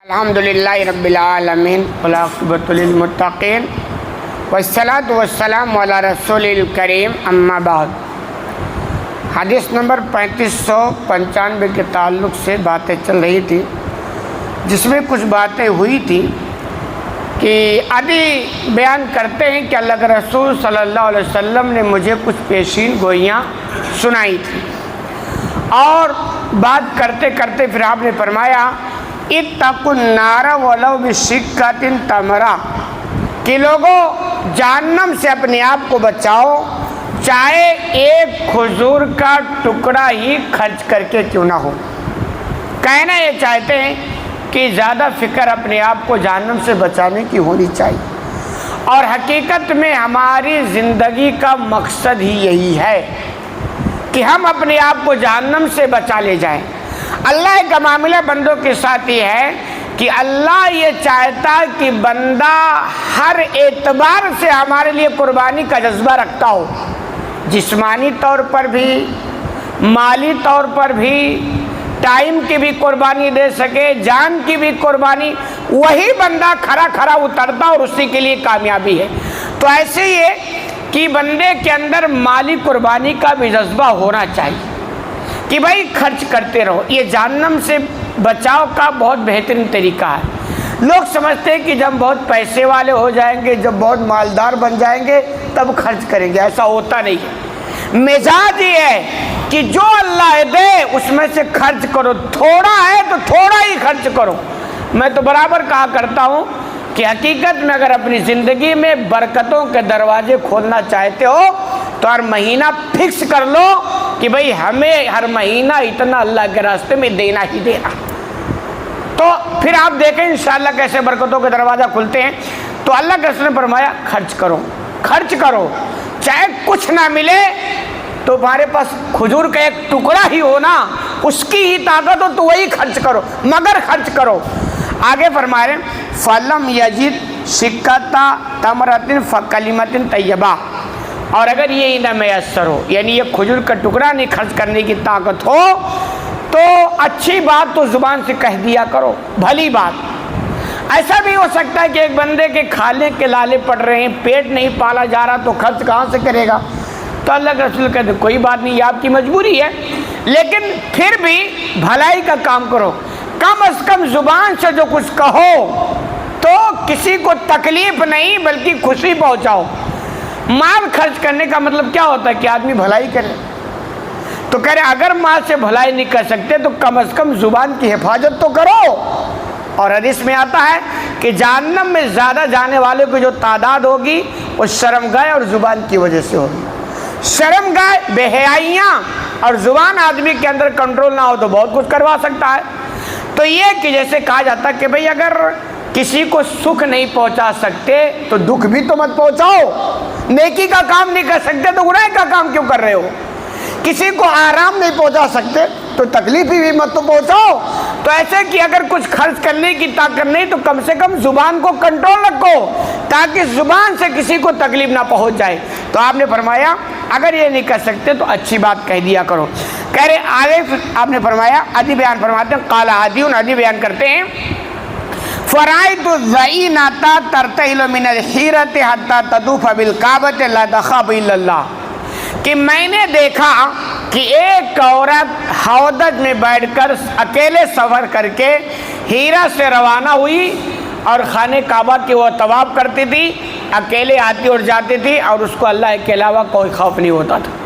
الحمدللہ رب العالمین والعاقبۃ للمتقین والصلاۃ والسلام علی رسول الکریم اما بعد۔ حدیث نمبر 3595 کے تعلق سے باتیں چل رہی تھی، جس میں کچھ باتیں ہوئی تھی کہ ابھی بیان کرتے ہیں کہ اللہ کے رسول صلی اللہ علیہ وسلم نے مجھے کچھ پیشین گوئیاں سنائی تھی، اور بات کرتے کرتے پھر آپ نے فرمایا اتقوا النار ولو بشقۃ تمرہ، کہ لوگوں جہنم سے اپنے آپ کو بچاؤ چاہے ایک کھجور کا ٹکڑا ہی خرچ کر کے کیوں نہ ہو۔ کہنا یہ چاہتے ہیں کہ زیادہ فکر اپنے آپ کو جہنم سے بچانے کی ہونی چاہیے، اور حقیقت میں ہماری زندگی کا مقصد ہی یہی ہے کہ ہم اپنے آپ کو جہنم سے بچا لے جائیں۔ اللہ کا معاملہ بندوں کے ساتھ یہ ہے کہ اللہ یہ چاہتا ہے کہ بندہ ہر اعتبار سے ہمارے لیے قربانی کا جذبہ رکھتا ہو، جسمانی طور پر بھی، مالی طور پر بھی، ٹائم کی بھی قربانی دے سکے، جان کی بھی قربانی، وہی بندہ کھڑا اترتا اور اسی کے لیے کامیابی ہے۔ تو ایسے ہی ہے کہ بندے کے اندر مالی قربانی کا بھی جذبہ ہونا چاہیے کہ بھائی خرچ کرتے رہو۔ یہ جہنم سے بچاؤ کا بہت بہترین طریقہ ہے۔ لوگ سمجھتے ہیں کہ جب بہت پیسے والے ہو جائیں گے، جب بہت مالدار بن جائیں گے تب خرچ کریں گے، ایسا ہوتا نہیں ہے۔ مزاج یہ ہے کہ جو اللہ دے اس میں سے خرچ کرو، تھوڑا ہے تو تھوڑا ہی خرچ کرو۔ میں تو برابر کہا کرتا ہوں کہ حقیقت میں اگر اپنی زندگی میں برکتوں کے دروازے کھولنا چاہتے ہو تو ہر مہینہ فکس کر لو کہ بھئی ہمیں ہر مہینہ اتنا اللہ کے راستے میں دینا ہی دینا۔ تو پھر آپ دیکھیں انشاءاللہ کیسے برکتوں کے دروازہ کھلتے ہیں۔ تو اللہ کے رسول نے فرمایا خرچ کرو، چاہے کچھ نہ ملے تو تمہارے پاس کھجور کا ایک ٹکڑا ہی ہو نا، اس کی ہی طاقت ہو تو وہی خرچ کرو، مگر خرچ کرو۔ آگے فرما رہے ہیں فَلَمْ يَجِدْ شِقَّةَ تَمْرَةٍ فَكَلِمَةٍ طَيِّبَةٍ، اور اگر یہی نہ میسر ہو، یعنی یہ کھجور کا ٹکڑا نہیں خرچ کرنے کی طاقت ہو، تو اچھی بات تو زبان سے کہہ دیا کرو، بھلی بات۔ ایسا بھی ہو سکتا ہے کہ ایک بندے کے کھانے کے لالے پڑ رہے ہیں، پیٹ نہیں پالا جا رہا، تو خرچ کہاں سے کرے گا؟ تو اللہ کے رسول کہتے کوئی بات نہیں، یہ آپ کی مجبوری ہے، لیکن پھر بھی بھلائی کا کام کرو، کم از کم زبان سے جو کچھ کہو تو کسی کو تکلیف نہیں بلکہ خوشی پہنچاؤ۔ مال خرچ کرنے کا مطلب کیا ہوتا ہے کہ آدمی بھلائی کرے، تو کہہ رہے اگر مال سے بھلائی نہیں کر سکتے تو کم از کم زبان کی حفاظت تو کرو۔ اور حدیث میں آتا ہے کہ جہنم میں زیادہ جانے والے کی جو تعداد ہوگی وہ شرمگاہ اور زبان کی وجہ سے ہوگی۔ شرمگاہ بے حیائیاں اور زبان آدمی کے اندر کنٹرول نہ ہو تو بہت کچھ کروا سکتا ہے۔ تو یہ کہ جیسے کہا جاتا ہے کہ بھئی اگر کسی کو سکھ نہیں پہنچا سکتے تو دکھ بھی تو مت پہنچاؤ، نیکی کا کام نہیں کر سکتے تو گناہ کا کام کیوں کر رہے ہو؟ کسی کو آرام نہیں پہنچا سکتے تو تکلیف بھی مت تو پہنچاؤ۔ تو ایسے کہ اگر کچھ خرچ کرنے کی طاقت نہیں تو کم سے کم زبان کو کنٹرول رکھو تاکہ زبان سے کسی کو تکلیف نہ پہنچ جائے۔ تو آپ نے فرمایا اگر یہ نہیں کر سکتے تو اچھی بات کہہ دیا کرو۔ کہہ رہے آگے آپ نے فرمایا، عدی بیان فرماتے ہیں، قال عدیون، عدی بیان کرتے ہیں فرائض الزئینۃ ترتحل من الحیرۃ حتی تطوف بالکعبۃ لا تخاف الا اللہ، کہ میں نے دیکھا کہ ایک عورت ہودج میں بیٹھ کر اکیلے سفر کر کے ہیرا سے روانہ ہوئی اور خانہ کعبہ کی وہ طواف کرتی تھی، اکیلے آتی اور جاتی تھی، اور اس کو اللہ کے علاوہ کوئی خوف نہیں ہوتا تھا۔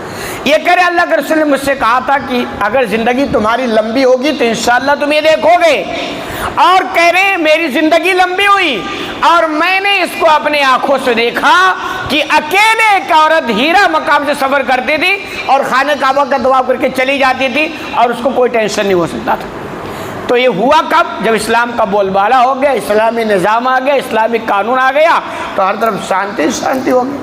یہ کہہ رہے اللہ کے رسول نے مجھ سے کہا تھا کہ اگر زندگی تمہاری لمبی ہوگی تو انشاءاللہ تم یہ دیکھو گے، اور کہہ رہے ہیں میری زندگی لمبی ہوئی اور میں نے اس کو اپنے آنکھوں سے دیکھا کہ اکیلے ایک عورت ہیرا مقام سے سفر کرتی تھی اور خانہ کعبہ کا طواف کر کے چلی جاتی تھی اور اس کو کوئی ٹینشن نہیں ہو سکتا تھا۔ تو یہ ہوا کب؟ جب اسلام کا بول بالا ہو گیا، اسلامی نظام آ گیا، اسلامی قانون آ گیا تو ہر طرف شانتی ہو گئی۔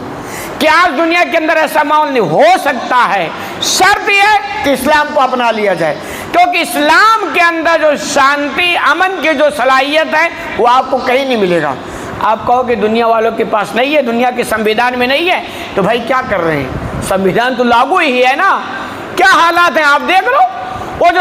کیا آج دنیا کے اندر ایسا ماحول نہیں ہو سکتا ہے؟ شرط یہ ہے کہ اسلام کو اپنا لیا جائے، کیونکہ اسلام کے اندر جو شانتی امن کی جو صلاحیت ہے وہ آپ کو کہیں نہیں ملے گا۔ آپ کہو کہ دنیا والوں کے پاس نہیں ہے، دنیا کے سمویدھان میں نہیں ہے، تو بھائی کیا کر رہے ہیں؟ سمویدھان تو لاگو ہی ہے نا، کیا حالات ہیں آپ دیکھ لو۔ وہ جو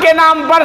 کے نام پر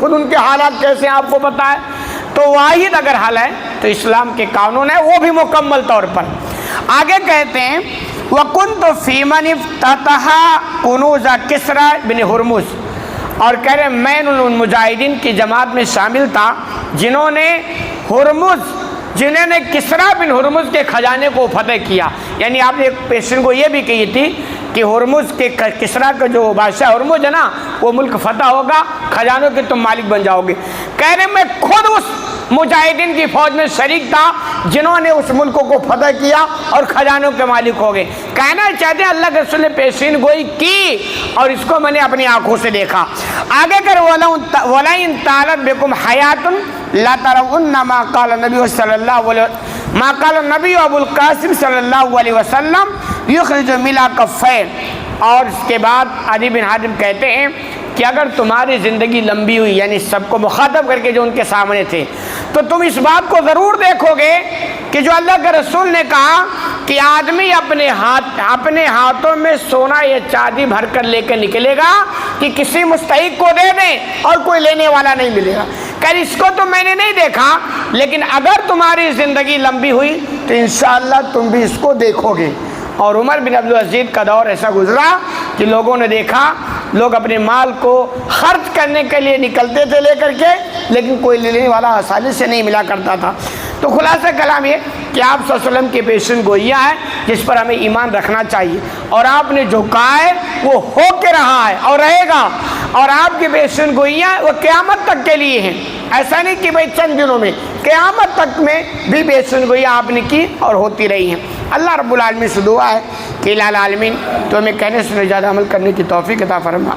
خود ان کے حالات کیسے ہیں آپ کو پتا ہے. تو واحد اگر حل ہے تو اسلام کے قانون ہے وہ بھی مکمل طور پر. آگے کہتے ہیں وَكُنْتُ فِي مَنِ افْتَتَحَ كُنُوزَ كِسْرَى بن ہرمز، اور کہہ رہے میں ان مجاہدین کی جماعت میں شامل تھا جنہوں نے کسرا بن ہرمز کے خزانے کو فتح کیا. یعنی آپ نے ایک پیشن کو یہ بھی کہی تھی کہ ہرمز کے کسرا کا جو بادشاہ ہرمز ہے نا وہ ملک فتح ہوگا، خزانوں کے تم مالک بن جاؤ گے. کہہ رہے میں خود اس مجاہدین کی فوج میں شریک تھا جنہوں نے اس ملک کو فتح کیا اور خزانوں کے مالک ہو گئے. کہنا چاہتے ہیں اللہ کے رسول نے پیشین گوئی کی اور اس کو میں نے اپنی آنکھوں سے دیکھا. آگے کر وَلَئِن طَالَتْ بِكُمْ حَيَاتٌ لَتَرَوُنَّ مَا قَالَ النَّبِيُّ صلی اللہ علیہ ما قال النبی ابو القاسم صلی اللہ علیہ وسلم یخرج ملا کفین. اور اس کے بعد عدی بن حاتم کہتے ہیں کہ اگر تمہاری زندگی لمبی ہوئی، یعنی سب کو مخاطب کر کے جو ان کے سامنے تھے، تو تم اس بات کو ضرور دیکھو گے کہ جو اللہ کے رسول نے کہا کہ آدمی اپنے ہاتھوں میں سونا یا چاندی بھر کر لے کے نکلے گا کہ کسی مستحق کو دے دیں اور کوئی لینے والا نہیں ملے گا. کہ اس کو تو میں نے نہیں دیکھا، لیکن اگر تمہاری زندگی لمبی ہوئی تو انشاءاللہ تم بھی اس کو دیکھو گے. اور عمر بن عبدالعزیز کا دور ایسا گزرا کہ لوگوں نے دیکھا لوگ اپنے مال کو خرچ کرنے کے لیے نکلتے تھے لے کر کے، لیکن کوئی لینے والا آسانی سے نہیں ملا کرتا تھا. تو خلاصہ کلام یہ کہ آپ صلی اللہ علیہ وسلم کی پیشن گوئیاں ہیں جس پر ہمیں ایمان رکھنا چاہیے، اور آپ نے جو کہا ہے وہ ہو کے رہا ہے اور رہے گا. اور آپ کی پیشن گوئیاں وہ قیامت تک کے لیے ہیں. ایسا نہیں کہ بھائی چند دنوں میں، قیامت تک میں بھی پیشن گوئیاں آپ نے کی اور ہوتی رہی ہیں. اللہ رب العالمین سے دعا ہے کہ الہ العالمین تو ہمیں کہنے سے زیادہ عمل کرنے کی توفیق عطا فرما.